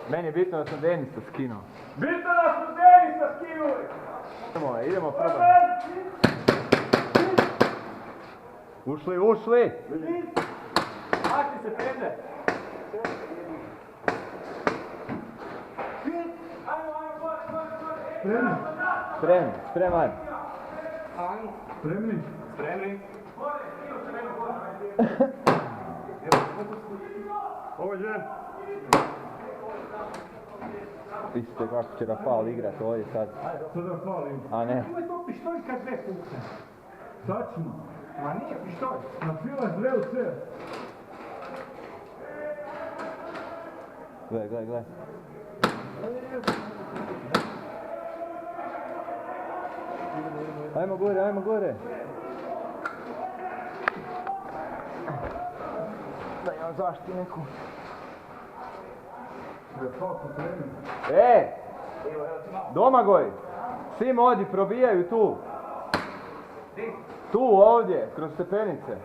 Meni je bitno da sam Denisa skinuo. Bitno da smo Denisa skinuli! Idemo probati. Ušli! Akti se pende! Spreman. Spremni? Ovo je. Vidite kako će Rafal igrati ovdje sad. Sad Rafal ima. A ne. Ima to pištolj kad sve pukne. Tačno. Ma nije pištolj. Na fila zle u sve. Gle. Ajmo gore. Da imam zaštiti neku. Domagoj! Svim odi, probijaju tu. Tu, ovdje, kroz stepenice.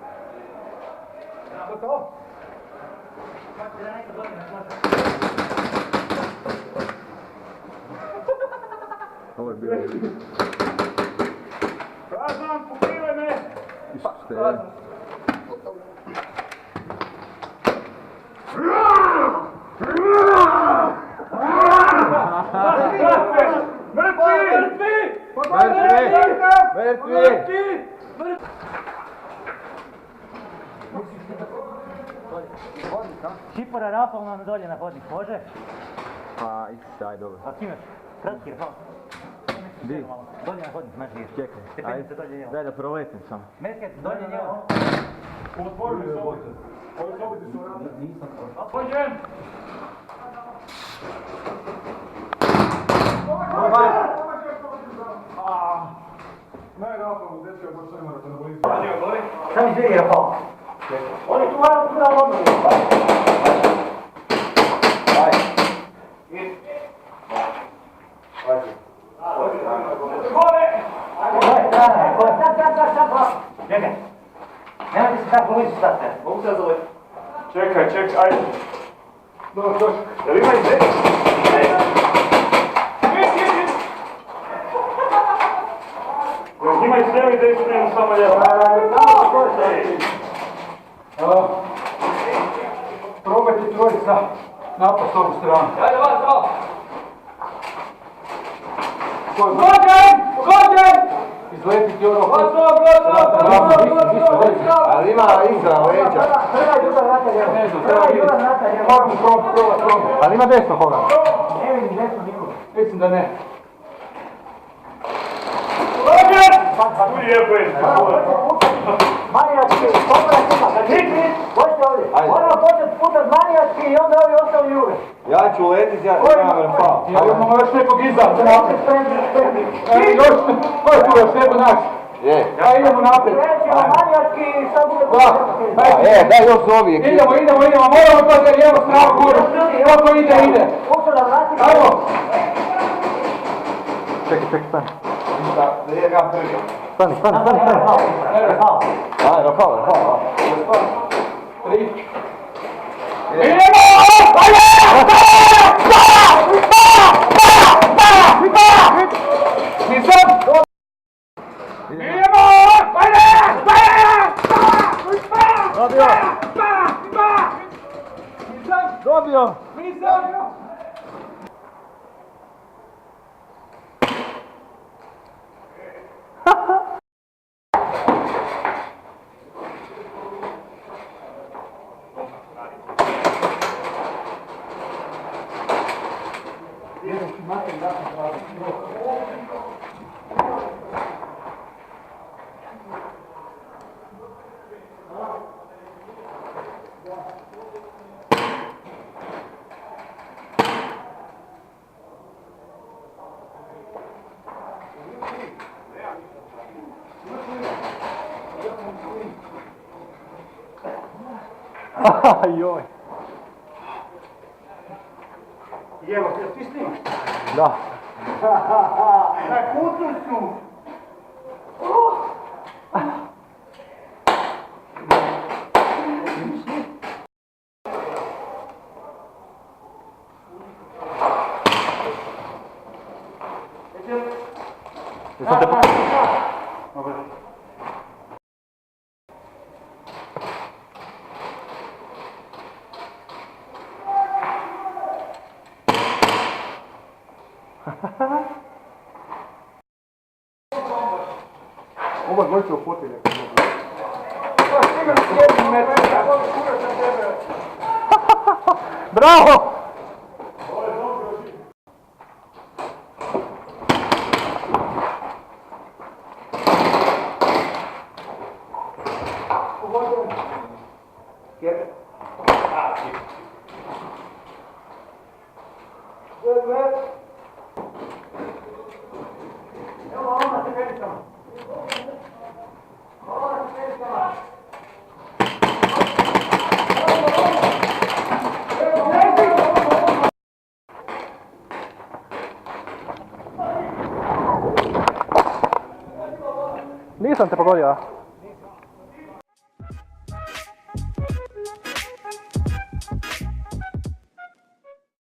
Ovo je bilo. Razam, pokrivaj me! Isuse. Mrtvi! Šipora Rafal nam dolje na hodnik, može? Pa, aj dobro. A kimaš? Kratki Rafal. Di? Dolje na hodnik, znaš gdje? Čekaj, Stepenice dolje njelo. daj da proletim samo. Mesket, dolje njelo. Otvorili sobice. Ove sobice su radne. Pođem! Ne, Rafal, dečko, baš ne morate na bolizu. Sam izvedi Rafal. Oni tu varam tu na odnovi. Čekaj. Nemojte se tako blizu stati. Mogu se zove? Čekaj, ajde. Dobro, došli. Jel ima ide? Ima i slijevi desni, ili samo lijevo? Probajte trojica napast ovu stranu. Ajde, vas! Pogođen! Izletiti ono... Ali ima iza leđa. Ali ima desno koga? Ne vidim desno nikoga. Mislim da ne. Manijački, pomora ima, kad možete ovdje. Moramo početi putat manijački i onda ovi ostali juve. Ja ću letit, ja imam Rafal. Ja imamo još nekog iza. Još, ko je tu još, neko naš? Je. Ja idemo naprijed. Krećemo manijački i sad bude Daj još zovi ekipu. Idemo, moramo to da lijevo stranu guru. Ovo ide. Usada, vratimo. Ajmo. Čekaj, stani. Stani. Aj, Rafal. 3. Dobio! Joj. I evo, ti snimaš? Da. Na kutu su! Jesam te... Ova dvojica u fotelje. Bravo! Nisam te pogodio, a?